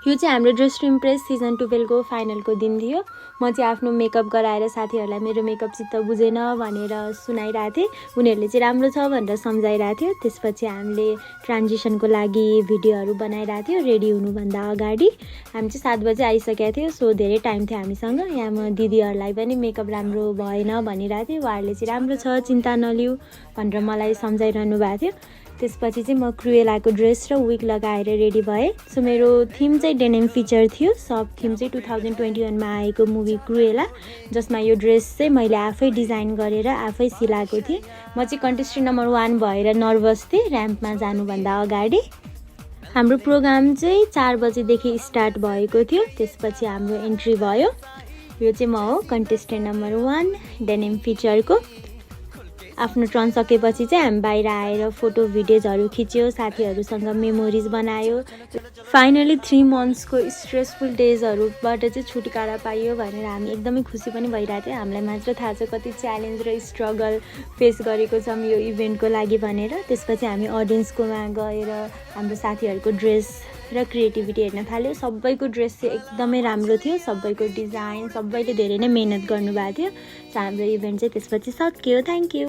यो चाहिँ हाम्रो ड्रेस टु इम्प्रेस सिजन 12 को फाइनलको दिन थियो। म चाहिँ आफ्नो मेकअप गराएर साथीहरूलाई मेरो मेकअप चित्त बुझेन भनेर सुनाइरहेको थिएँ। उनीहरूले चाहिँ राम्रो छ भनेर सम्झाइरहेको थियो। त्यसपछि हामीले ट्रान्जिसनको लागि भिडियोहरू बनाइरहेको थियो रेडी हुनुभन्दा अगाडि। हामी चाहिँ 7 बजे आइसकेका थियौँ, सो धेरै टाइम थियो हामीसँग। यहाँ म दिदीहरूलाई पनि मेकअप राम्रो भएन भनिरहेको थिएँ। उहाँहरूले चाहिँ राम्रो छ, चिन्ता नलिऊ भनेर मलाई सम्झाइरहनु भएको थियो। त्यसपछि चाहिँ म क्रुएलाको ड्रेस र विग लगाएर रेडी भएँ। सो मेरो थिम चाहिँ डेनिम फिचर थियो। सब थिम चाहिँ 2021 मा आएको मुभी क्रुएला, जसमा यो ड्रेस चाहिँ मैले आफै डिजाइन गरेर आफै सिलाएको थिएँ। म चाहिँ कन्टेस्टेन्ट नम्बर 1 भएर नर्भस थिएँ र्याम्पमा जानुभन्दा अगाडि। हाम्रो प्रोग्राम चाहिँ 4 बजेदेखि स्टार्ट भएको थियो। त्यसपछि हाम्रो एन्ट्री भयो। यो चाहिँ म हो कन्टेस्टेन्ट नम्बर 1 डेनिम फिचरको। आफ्नो टर्न सकेपछि चाहिँ हामी बाहिर आएर फोटो भिडियोजहरू खिच्यो, साथीहरूसँग मेमोरिज बनायो। फाइनली 3 मन्थ्सको स्ट्रेसफुल डेजहरूबाट चाहिँ छुटकारा पाइयो भनेर हामी एकदमै खुसी पनि भइरहेको थियो। हामीलाई मात्र थाहा छ कति च्यालेन्ज र स्ट्रगल फेस गरेको छौँ यो इभेन्टको लागि भनेर। त्यसपछि हामी अडियन्सकोमा गएर हाम्रो साथीहरूको ड्रेस र क्रिएटिभिटी हेर्न थाल्यो। सबैको ड्रेस चाहिँ एकदमै राम्रो थियो, सबैको डिजाइन, सबैले धेरै नै मेहनत गर्नुभएको थियो। सो हाम्रो इभेन्ट चाहिँ त्यसपछि सक्यो। Thank you.